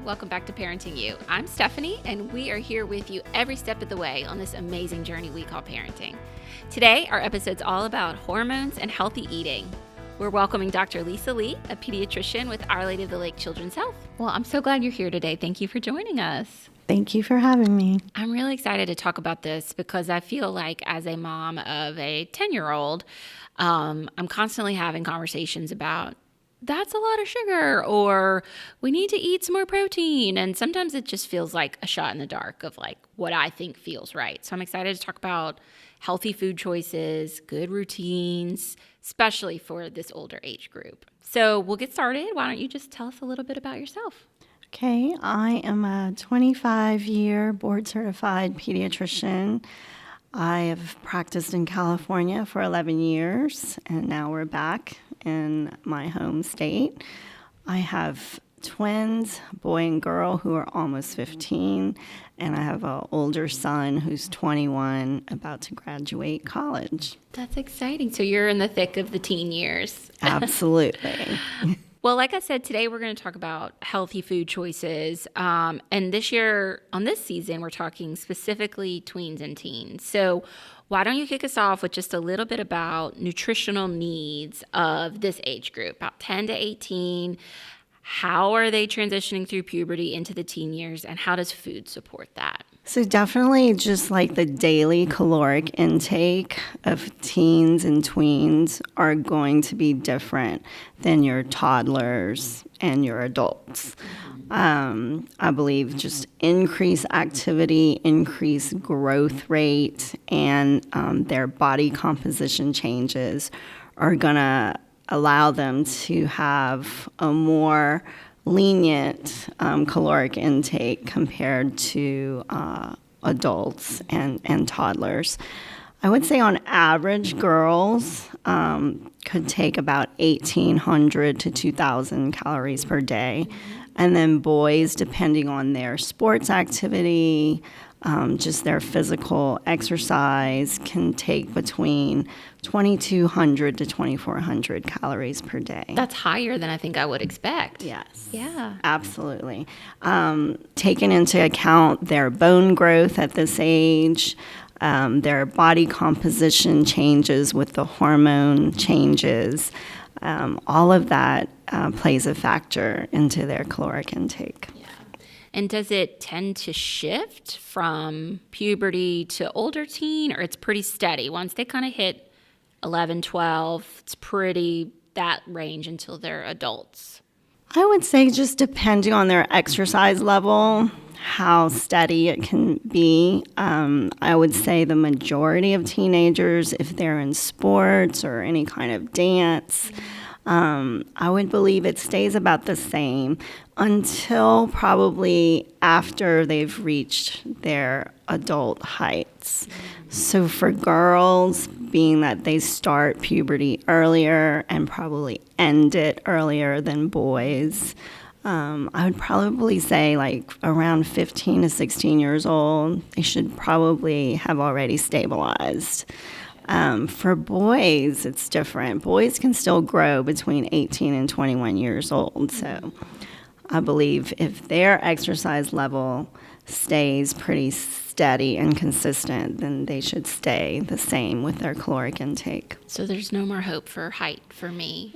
Welcome back to ParentingU. I'm Stephanie, and we are here with you every step of the way on this amazing journey we call parenting. Today, our episode's all about hormones and healthy eating. We're welcoming Dr. Lisa Lee, a pediatrician with Our Lady of the Lake Children's Health. Well, I'm so glad you're here today. Thank you for joining us. Thank you for having me. I'm really excited to talk about this because I feel like as a mom of a 10-year-old, I'm constantly having conversations about that's a lot of sugar, or we need to eat some more protein. And sometimes it just feels like a shot in the dark of like what I think feels right. So I'm excited to talk about healthy food choices, good routines, especially for this older age group. So we'll get started. Why don't you just tell us a little bit about yourself? Okay, I am a 25-year board-certified pediatrician. I have practiced in California for 11 years, and now we're back in my home state. I have twins, boy and girl, who are almost 15, and I have an older son who's 21, about to graduate college. That's exciting. So you're in the thick of the teen years. Absolutely. Well, like I said, today we're going to talk about healthy food choices. And this year, on this season, we're talking specifically tweens and teens. So why don't you kick us off with just a little bit about nutritional needs of this age group, about 10 to 18. How are they transitioning through puberty into the teen years, and how does food support that? So definitely just like the daily caloric intake of teens and tweens are going to be different than your toddlers and your adults. I believe just increased activity, increased growth rate, and their body composition changes are going to allow them to have a more lenient caloric intake compared to adults and toddlers. I would say on average, girls could take about 1,800 to 2,000 calories per day. And then boys, depending on their sports activity, just their physical exercise, can take between 2,200 to 2,400 calories per day. That's higher than I think I would expect. Yes. Yeah. Absolutely. Taking into account their bone growth at this age, their body composition changes with the hormone changes, all of that plays a factor into their caloric intake. Yeah. And does it tend to shift from puberty to older teen, or it's pretty steady? Once they kind of hit 11, 12, it's pretty that range until they're adults. I would say just depending on their exercise level, how steady it can be. I would say the majority of teenagers, if they're in sports or any kind of dance, I would believe it stays about the same until probably after they've reached their adult heights. So for girls, being that they start puberty earlier and probably end it earlier than boys, I would probably say like around 15 to 16 years old, they should probably have already stabilized. For boys, it's different. Boys can still grow between 18 and 21 years old. So I believe if their exercise level stays pretty steady and consistent, then they should stay the same with their caloric intake. So there's no more hope for height for me.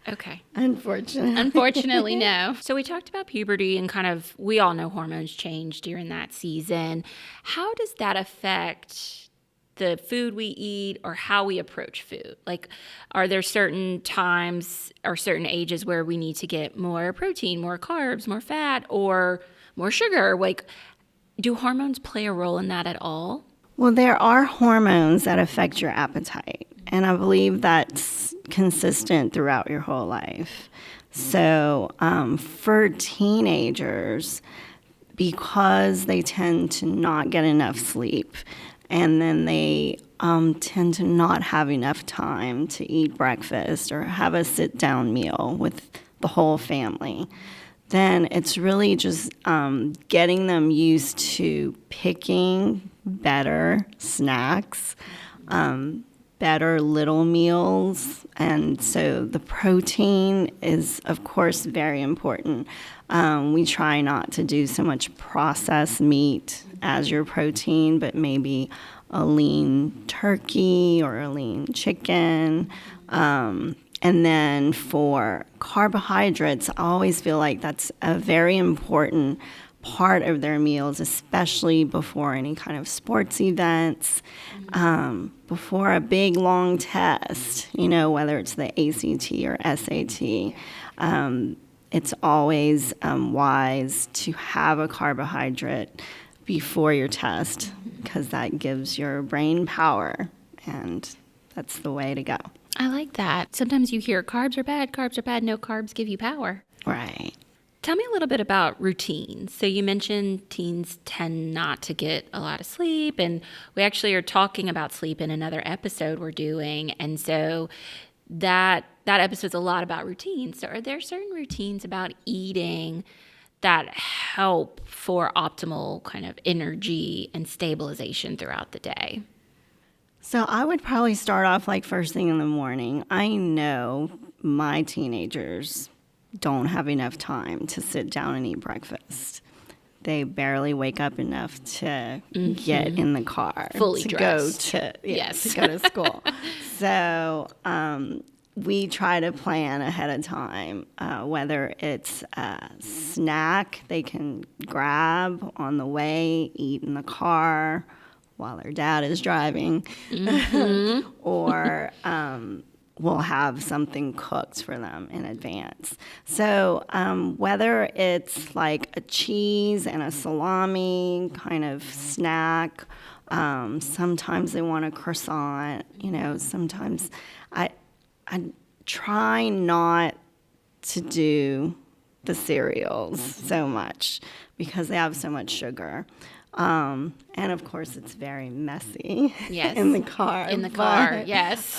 Okay. Unfortunately, no. So we talked about puberty and kind of, we all know hormones change during that season. How does that affect the food we eat or how we approach food? Like, are there certain times or certain ages where we need to get more protein, more carbs, more fat, or more sugar? Like, do hormones play a role in that at all? Well, there are hormones that affect your appetite, and I believe that's consistent throughout your whole life. So for teenagers, because they tend to not get enough sleep, and then they tend to not have enough time to eat breakfast or have a sit-down meal with the whole family, then it's really just getting them used to picking better snacks better little meals. And so the protein is, of course, very important. We try not to do so much processed meat as your protein, but maybe a lean turkey or a lean chicken. And then for carbohydrates, I always feel like that's a very important part of their meals, especially before any kind of sports events, before a big long test, whether it's the ACT or SAT. It's always wise to have a carbohydrate before your test because that gives your brain power, and that's the way to go. I like that. Sometimes you hear carbs are bad, no carbs give you power. Right. Tell me a little bit about routines. So you mentioned teens tend not to get a lot of sleep, and we actually are talking about sleep in another episode we're doing. And so that episode's a lot about routines. So are there certain routines about eating that help for optimal kind of energy and stabilization throughout the day? So I would probably start off like first thing in the morning. I know my teenagers don't have enough time to sit down and eat breakfast. They barely wake up enough to get in the car fully to dressed. to go to school. So we try to plan ahead of time, whether it's a snack they can grab on the way, eat in the car while their dad is driving, or we'll have something cooked for them in advance. So whether it's like a cheese and a salami kind of snack, sometimes they want a croissant, sometimes I try not to do the cereals so much because they have so much sugar. And of course, it's very messy in the car. Yes.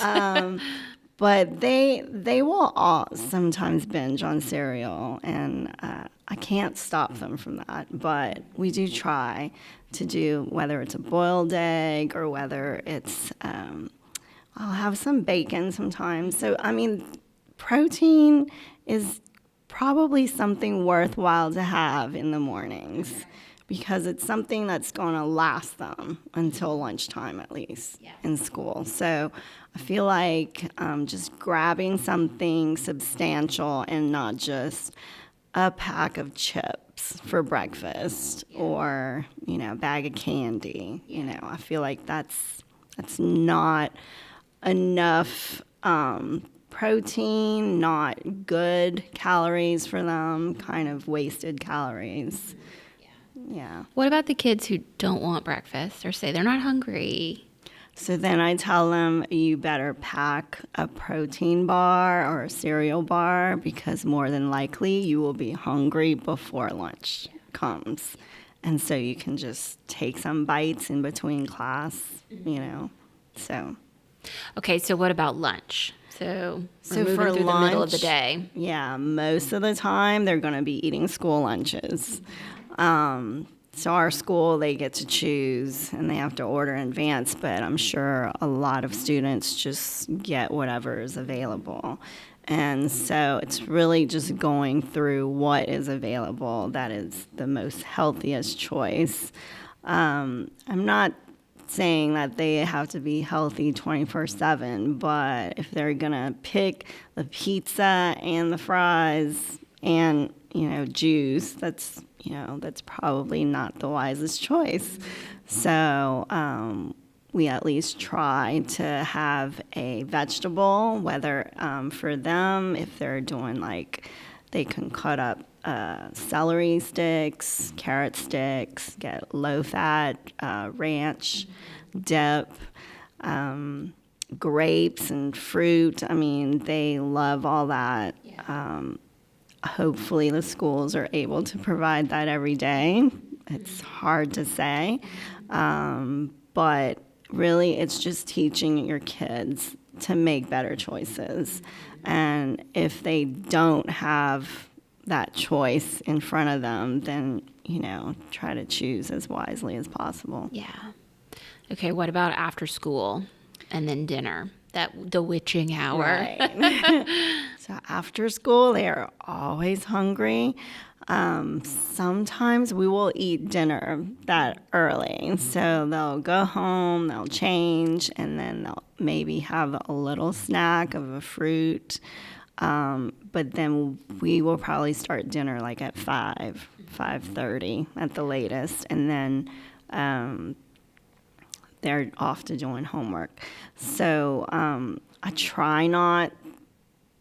But they will all sometimes binge on cereal, and I can't stop them from that. But we do try to do, whether it's a boiled egg or whether it's, I'll have some bacon sometimes. So, protein is probably something worthwhile to have in the mornings, because it's something that's going to last them until lunchtime, at least, in school. So I feel like just grabbing something substantial and not just a pack of chips for breakfast or, a bag of candy. I feel like that's not enough protein, not good calories for them, kind of wasted calories. Yeah. What about the kids who don't want breakfast or say they're not hungry? So then I tell them you better pack a protein bar or a cereal bar because more than likely you will be hungry before lunch comes. And so you can just take some bites in between class, so. Okay, so what about lunch? So for through lunch, the middle of the day. Yeah, most of the time they're going to be eating school lunches. So our school, they get to choose and they have to order in advance, but I'm sure a lot of students just get whatever is available. And so it's really just going through what is available that is the most healthiest choice. I'm not saying that they have to be healthy 24/7, but if they're gonna pick the pizza and the fries and juice, that's probably not the wisest choice. So we at least try to have a vegetable, whether for them, if they're doing they can cut up celery sticks, carrot sticks, get low-fat ranch dip, grapes and fruit. They love all that. Hopefully the schools are able to provide that every day. It's hard to say, but really it's just teaching your kids to make better choices. And if they don't have that choice in front of them, then, try to choose as wisely as possible. Yeah. Okay, what about after school? and then dinner, the witching hour. Right. So after school, they are always hungry. Sometimes we will eat dinner that early. So they'll go home, they'll change, and then they'll maybe have a little snack of a fruit. But then we will probably start dinner like at 5:30 at the latest. And then they're off to doing homework. So I try not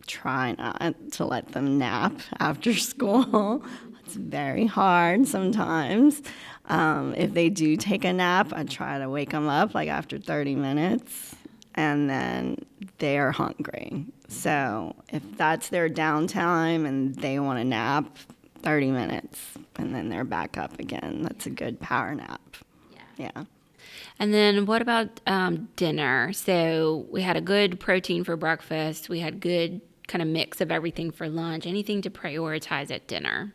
to let them nap after school. It's very hard sometimes. If they do take a nap, I try to wake them up like after 30 minutes, and then they are hungry. So if that's their downtime and they want to nap, 30 minutes, and then they're back up again. That's a good power nap. Yeah. And then what about dinner? So we had a good protein for breakfast. We had good kind of mix of everything for lunch. Anything to prioritize at dinner?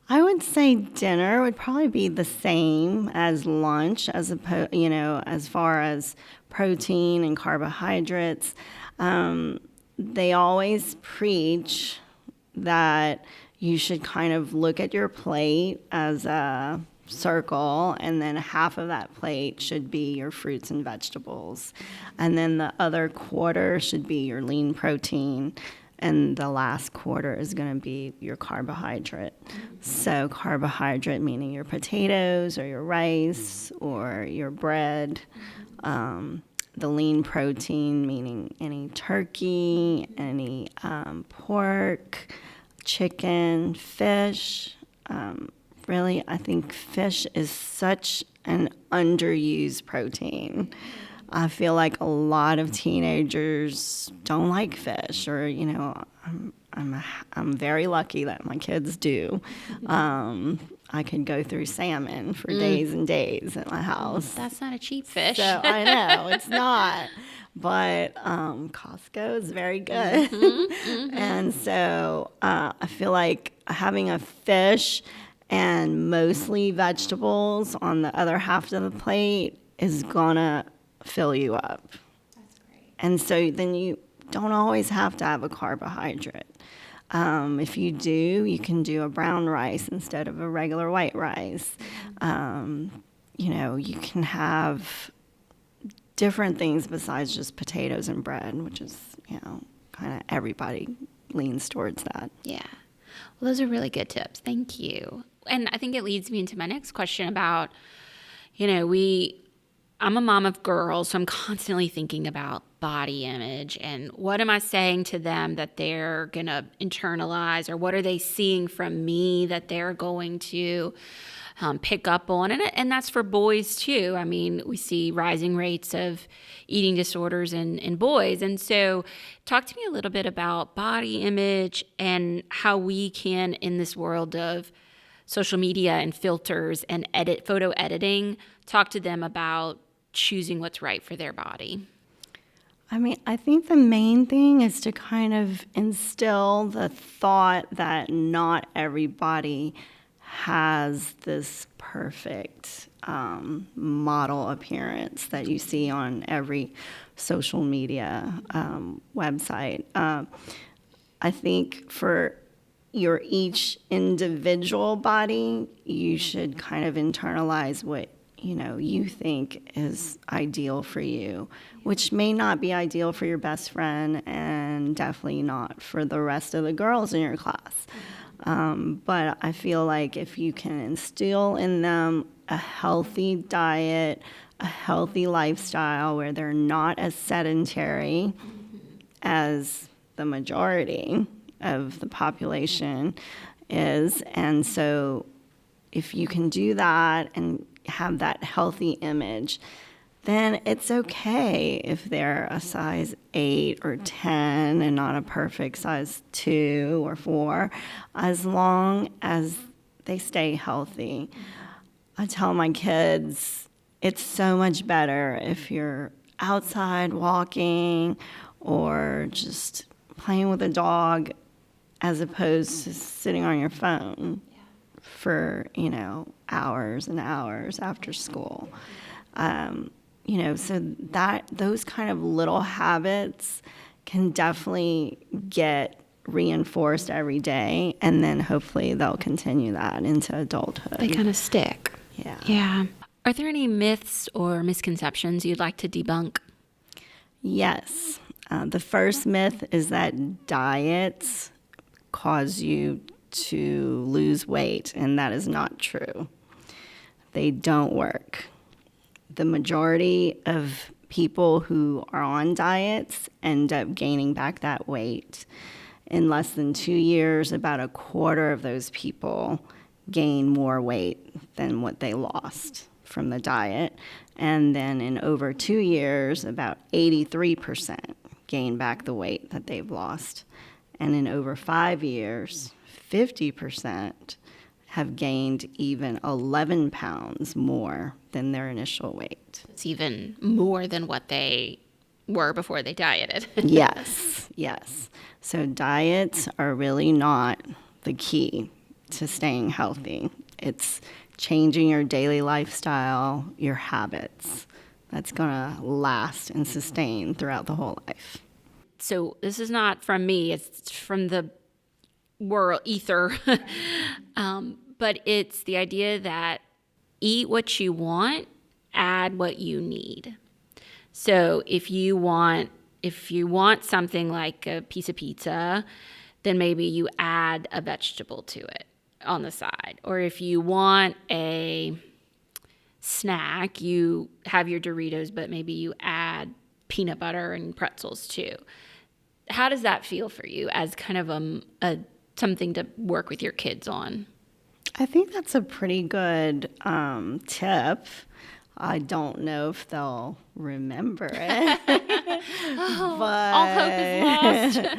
I would say dinner would probably be the same as lunch, as far as protein and carbohydrates. They always preach that you should kind of look at your plate as a circle, and then half of that plate should be your fruits and vegetables, and then the other quarter should be your lean protein, and the last quarter is going to be your carbohydrate. So carbohydrate meaning your potatoes or your rice or your bread. The lean protein meaning any turkey, any pork, chicken, fish. Really, I think fish is such an underused protein. I feel like a lot of teenagers don't like fish, or I'm very lucky that my kids do. I could go through salmon for days and days at my house. That's not a cheap fish. So I know it's not, but Costco is very good, and so I feel like having a fish and mostly vegetables on the other half of the plate is gonna fill you up. That's great. And so then you don't always have to have a carbohydrate. If you do, you can do a brown rice instead of a regular white rice. You can have different things besides just potatoes and bread, which is, kind of everybody leans towards that. Yeah. Well, those are really good tips. Thank you. And I think it leads me into my next question about, I'm a mom of girls, so I'm constantly thinking about body image and what am I saying to them that they're going to internalize, or what are they seeing from me that they're going to pick up on. And that's for boys too. I mean, we see rising rates of eating disorders in boys. And so talk to me a little bit about body image and how we can, in this world of social media and filters and photo editing, talk to them about choosing what's right for their body. I mean, I think the main thing is to kind of instill the thought that not everybody has this perfect model appearance that you see on every social media website. I think for your each individual body, you should kind of internalize what you think is ideal for you, which may not be ideal for your best friend and definitely not for the rest of the girls in your class. But I feel like if you can instill in them a healthy diet, a healthy lifestyle where they're not as sedentary as the majority of the population is, and so if you can do that and have that healthy image, then it's okay if they're a size 8 or 10 and not a perfect size 2 or 4, as long as they stay healthy. I tell my kids it's so much better if you're outside walking or just playing with a dog as opposed to sitting on your phone for, hours and hours after school. so that those kind of little habits can definitely get reinforced every day, and then hopefully they'll continue that into adulthood. They kind of stick. Yeah. Yeah. Are there any myths or misconceptions you'd like to debunk? Yes. The first myth is that diets cause you to lose weight, and that is not true. They don't work. The majority of people who are on diets end up gaining back that weight. In less than 2 years, about a quarter of those people gain more weight than what they lost from the diet. And then in over 2 years, about 83% gain back the weight that they've lost. And in over 5 years, 50% have gained even 11 pounds more than their initial weight. It's even more than what they were before they dieted. Yes. So diets are really not the key to staying healthy. It's changing your daily lifestyle, your habits. That's going to last and sustain throughout the whole life. So this is not from me, it's from the world ether. But it's the idea that eat what you want, add what you need. So if you want something like a piece of pizza, then maybe you add a vegetable to it on the side. Or if you want a snack, you have your Doritos, but maybe you add peanut butter and pretzels too. How does that feel for you as kind of a something to work with your kids on? I think that's a pretty good tip. I don't know if they'll remember it. But all hope is lost.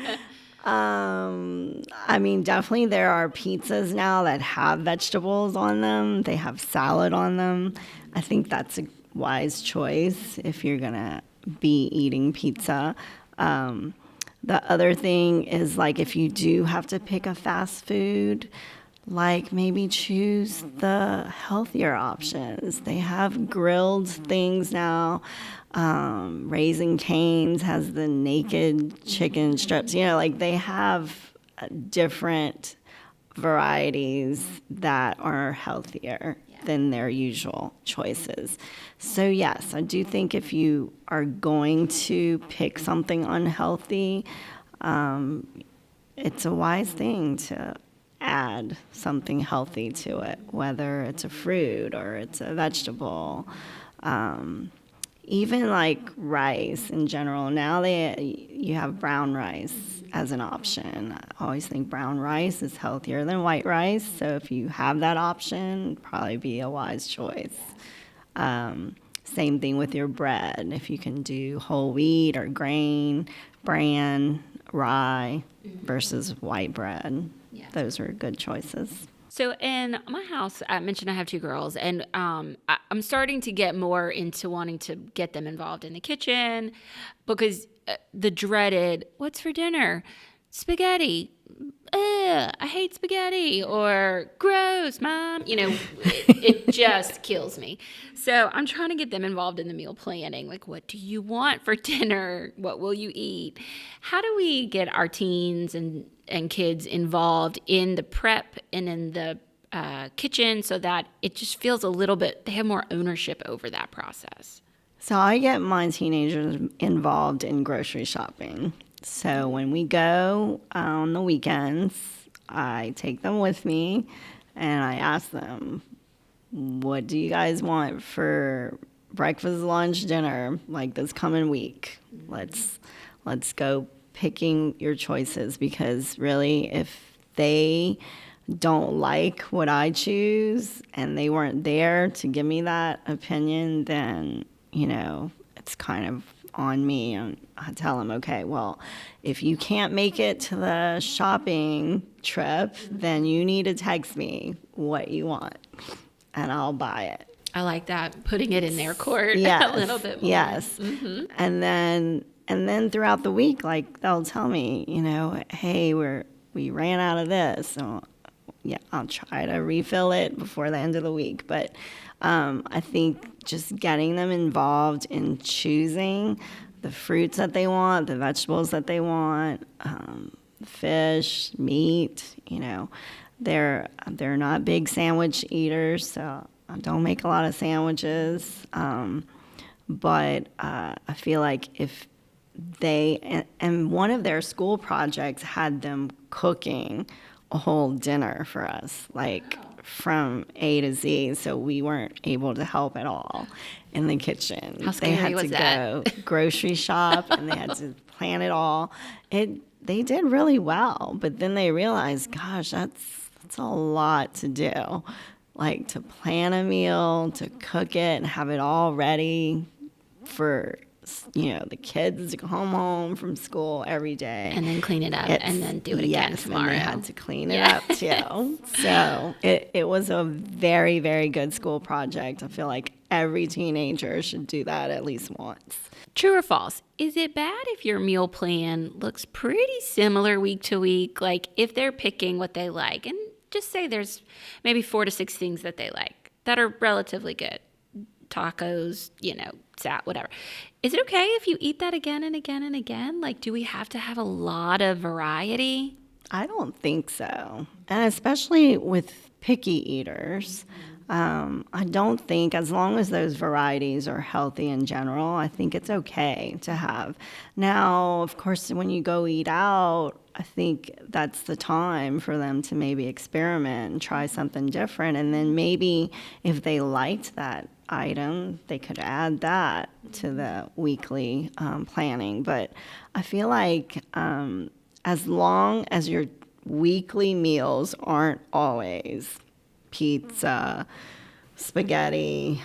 I mean, definitely there are pizzas now that have vegetables on them. They have salad on them. I think that's a wise choice if you're going to be eating pizza. The other thing is, like, if you do have to pick a fast food, like maybe choose the healthier options. They have grilled things now. Raising Cane's has the naked chicken strips. Like they have different varieties that are healthier than their usual choices. So yes, I do think if you are going to pick something unhealthy, it's a wise thing to add something healthy to it, whether it's a fruit or it's a vegetable. Even like rice in general. Now you have brown rice as an option. I always think brown rice is healthier than white rice. So if you have that option, it'd probably be a wise choice. Same thing with your bread. If you can do whole wheat or grain, bran, rye versus white bread. Yeah. Those are good choices. So in my house, I mentioned I have 2 girls, and I'm starting to get more into wanting to get them involved in the kitchen because the dreaded, what's for dinner? Spaghetti. I hate spaghetti, or gross, Mom. It just kills me. So I'm trying to get them involved in the meal planning. Like, what do you want for dinner? What will you eat? How do we get our teens and kids involved in the prep and in the kitchen so that it just feels a little bit, they have more ownership over that process? So I get my teenagers involved in grocery shopping. So when we go on the weekends, I take them with me and I ask them, what do you guys want for breakfast, lunch, dinner, like this coming week? Let's go picking your choices, because really if they don't like what I choose and they weren't there to give me that opinion, then, it's kind of on me. And I tell them, okay, well, if you can't make it to the shopping trip, then you need to text me what you want and I'll buy it. I like that, putting it in their court yes, a little bit more. Yes. Mm-hmm. And then throughout the week, like they'll tell me, hey, we ran out of this. So I'll try to refill it before the end of the week. But I think just getting them involved in choosing the fruits that they want, the vegetables that they want, fish, meat, they're not big sandwich eaters, so I don't make a lot of sandwiches. But I feel like if and one of their school projects had them cooking a whole dinner for us, like from A to Z, so we weren't able to help at all in the kitchen. How scary was that? They had to go grocery shop and they had to plan it all. They did really well, but then they realized, gosh, that's a lot to do. Like to plan a meal, to cook it and have it all ready for the kids to come home from school every day. And then clean it up and then do it again tomorrow. And they had to clean it up too. So it was a very, very good school project. I feel like every teenager should do that at least once. True or false? Is it bad if your meal plan looks pretty similar week to week? Like if they're picking what they like, and just say there's maybe 4 to 6 things that they like that are relatively good. Tacos, whatever. Is it okay if you eat that again and again and again? Like, do we have to have a lot of variety? I don't think so. And especially with picky eaters, I don't think, as long as those varieties are healthy in general, I think it's okay to have. Now, of course, when you go eat out, I think that's the time for them to maybe experiment and try something different. And then maybe if they liked that item, they could add that to the weekly planning. But I feel like as long as your weekly meals aren't always pizza, spaghetti,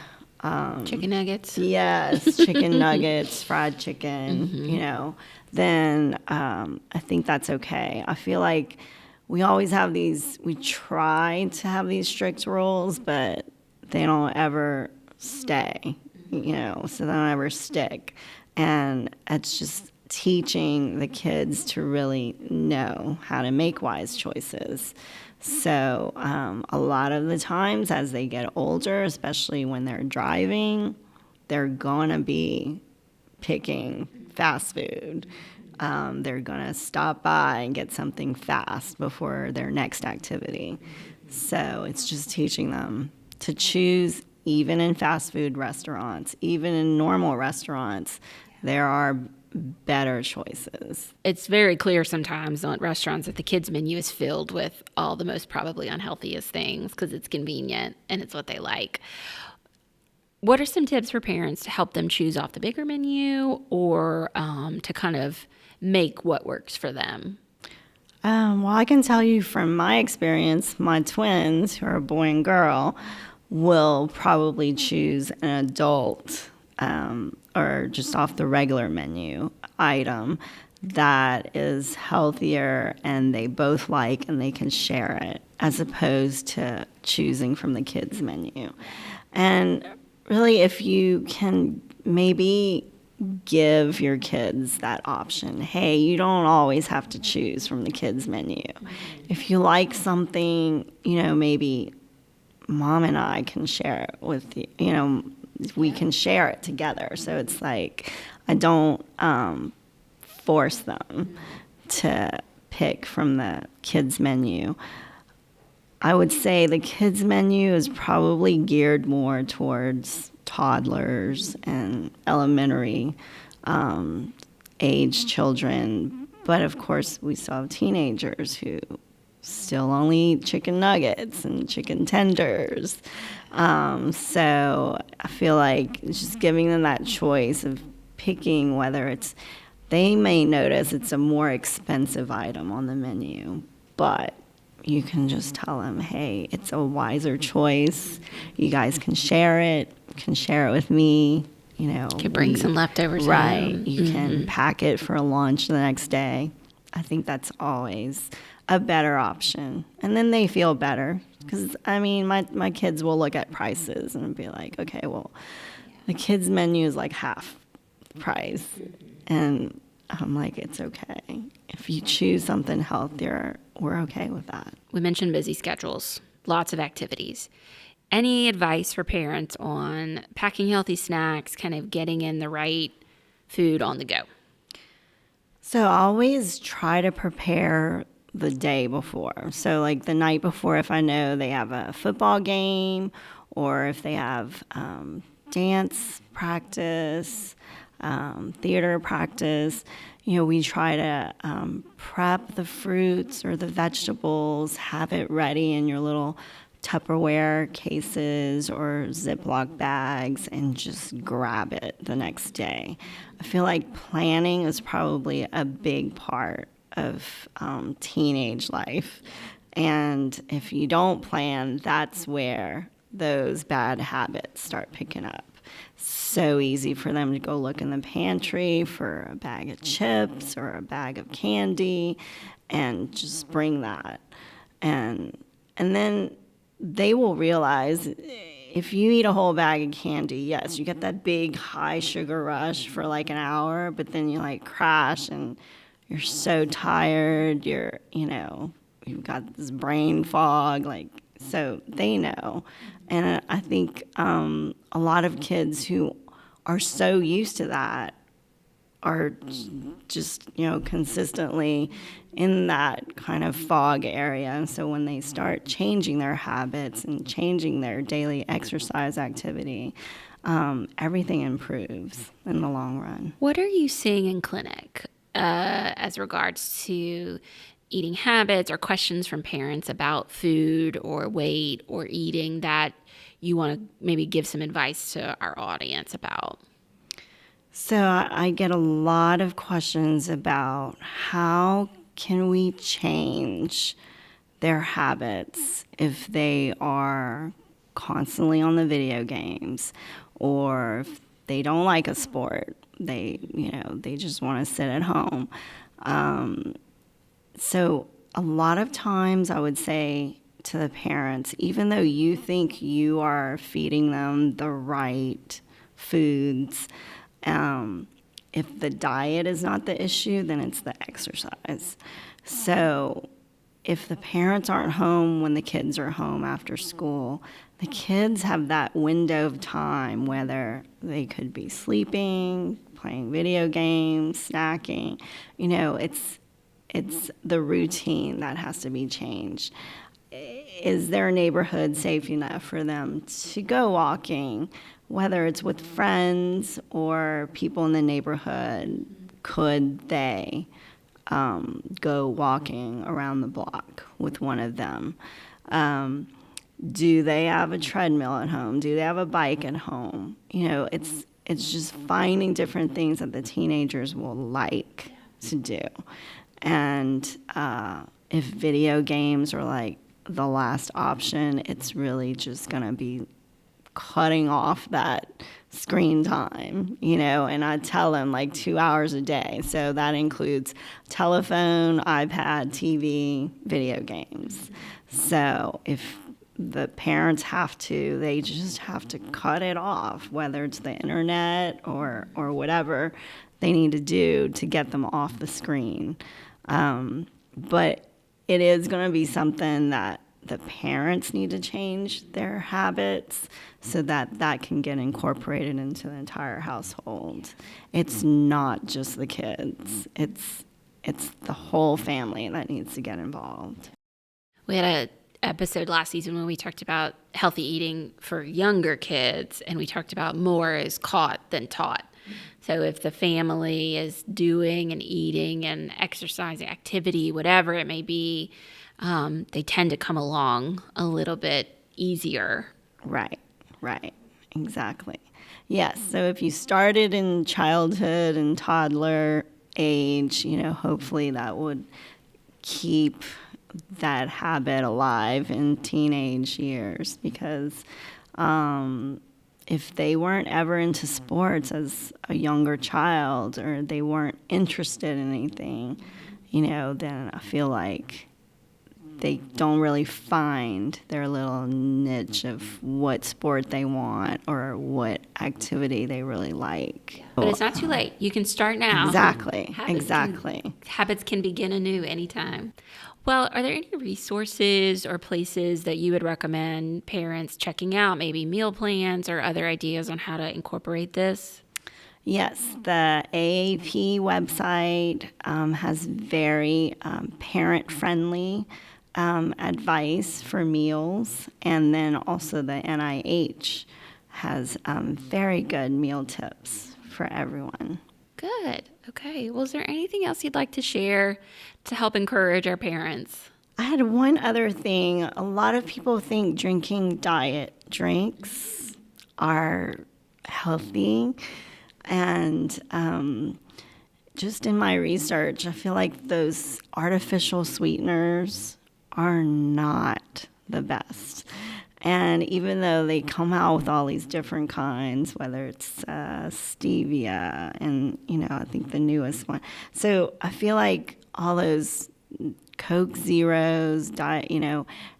chicken nuggets. Yes, chicken nuggets, fried chicken, then I think that's okay. I feel like we always have we try to have these strict rules, but they don't ever stay, so they don't ever stick. And it's just teaching the kids to really know how to make wise choices. So a lot of the times as they get older, especially when they're driving, they're going to be picking fast food. They're going to stop by and get something fast before their next activity. So it's just teaching them to choose, even in fast food restaurants, even in normal restaurants, there are better choices. It's very clear sometimes at restaurants that the kids menu is filled with all the most probably unhealthiest things because it's convenient and it's what they like. What are some tips for parents to help them choose off the bigger menu or to kind of make what works for them? Well, I can tell you from my experience, my twins, who are a boy and girl, will probably choose an adult or just off the regular menu item that is healthier and they both like and they can share it, as opposed to choosing from the kids' menu. And really, if you can maybe give your kids that option. Hey, you don't always have to choose from the kids' menu. If you like something, maybe Mom and I can share it with you, we can share it together. So it's like I don't force them to pick from the kids' menu. I would say the kids' menu is probably geared more towards toddlers and elementary age children. But of course, we still have teenagers who still only eat chicken nuggets and chicken tenders. So I feel like it's just giving them that choice of picking whether they may notice it's a more expensive item on the menu, but you can just tell them, hey, it's a wiser choice. You guys can share it with me. You can bring some leftovers right. home. You can pack it for lunch the next day. I think that's always a better option. And then they feel better. Because, my kids will look at prices and be like, okay, well, the kids' menu is like half price. And I'm like, it's okay. If you choose something healthier, we're okay with that. We mentioned busy schedules, lots of activities. Any advice for parents on packing healthy snacks, kind of getting in the right food on the go? So always try to prepare the day before. So like the night before, if I know they have a football game or if they have dance practice, theater practice, we try to prep the fruits or the vegetables, have it ready in your little Tupperware cases or Ziploc bags and just grab it the next day. I feel like planning is probably a big part of teenage life. And if you don't plan, that's where those bad habits start picking up. So easy for them to go look in the pantry for a bag of chips or a bag of candy and just bring that. And then they will realize if you eat a whole bag of candy, yes, you get that big high sugar rush for like an hour, but then you like crash and you're so tired, you've got this brain fog, so they know. And I think a lot of kids who are so used to that are just, consistently in that kind of fog area. And so when they start changing their habits and changing their daily exercise activity, everything improves in the long run. What are you seeing in clinic as regards to eating habits or questions from parents about food or weight or eating that you want to maybe give some advice to our audience about? So I get a lot of questions about how can we change their habits if they are constantly on the video games or if they don't like a sport, they just want to sit at home. So a lot of times I would say to the parents, even though you think you are feeding them the right foods, if the diet is not the issue, then it's the exercise. So if the parents aren't home when the kids are home after school, the kids have that window of time, whether they could be sleeping, playing video games, snacking. It's the routine that has to be changed. Is their neighborhood safe enough for them to go walking? Whether it's with friends or people in the neighborhood, could they go walking around the block with one of them? Do they have a treadmill at home? Do they have a bike at home? It's just finding different things that the teenagers will like to do. And if video games are like the last option, it's really just going to be cutting off that screen time, and I tell them 2 hours a day. So that includes telephone, iPad, TV, video games. So if the parents have to, they just have to cut it off, whether it's the internet or whatever they need to do to get them off the screen. But it is going to be something that the parents need to change their habits so that can get incorporated into the entire household. It's not just the kids. It's the whole family that needs to get involved. We had an episode last season when we talked about healthy eating for younger kids, and we talked about more is caught than taught. So if the family is doing and eating and exercising activity, whatever it may be, they tend to come along a little bit easier. Right, exactly. Yes, so if you started in childhood and toddler age, hopefully that would keep that habit alive in teenage years, because if they weren't ever into sports as a younger child or they weren't interested in anything, then I feel like they don't really find their little niche of what sport they want or what activity they really like. But it's not too late. You can start now. Exactly. Habits can begin anew anytime. Well, are there any resources or places that you would recommend parents checking out, maybe meal plans or other ideas on how to incorporate this? Yes, the AAP website has very parent-friendly advice for meals, and then also the NIH has very good meal tips for everyone. Good. Okay. Well, is there anything else you'd like to share to help encourage our parents? I had one other thing. A lot of people think drinking diet drinks are healthy. And just in my research, I feel like those artificial sweeteners are not the best. And even though they come out with all these different kinds, whether it's stevia and, I think the newest one. So I feel like all those Coke Zeros, diet,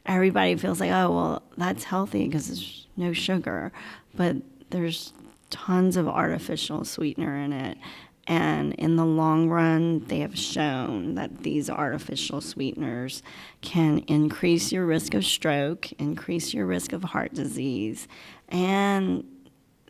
everybody feels like, oh, well, that's healthy because there's no sugar. But there's tons of artificial sweetener in it. And in the long run, they have shown that these artificial sweeteners can increase your risk of stroke, increase your risk of heart disease, and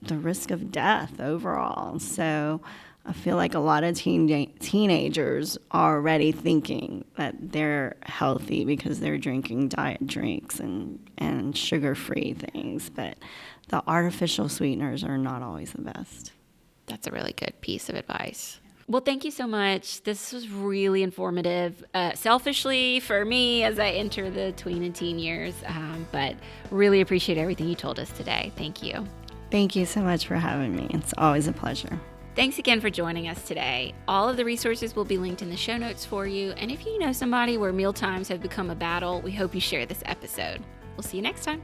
the risk of death overall. So I feel like a lot of teenagers are already thinking that they're healthy because they're drinking diet drinks and sugar-free things. But the artificial sweeteners are not always the best. That's a really good piece of advice. Well, thank you so much. This was really informative, selfishly for me as I enter the tween and teen years, but really appreciate everything you told us today. Thank you. Thank you so much for having me. It's always a pleasure. Thanks again for joining us today. All of the resources will be linked in the show notes for you. And if you know somebody where meal times have become a battle, we hope you share this episode. We'll see you next time.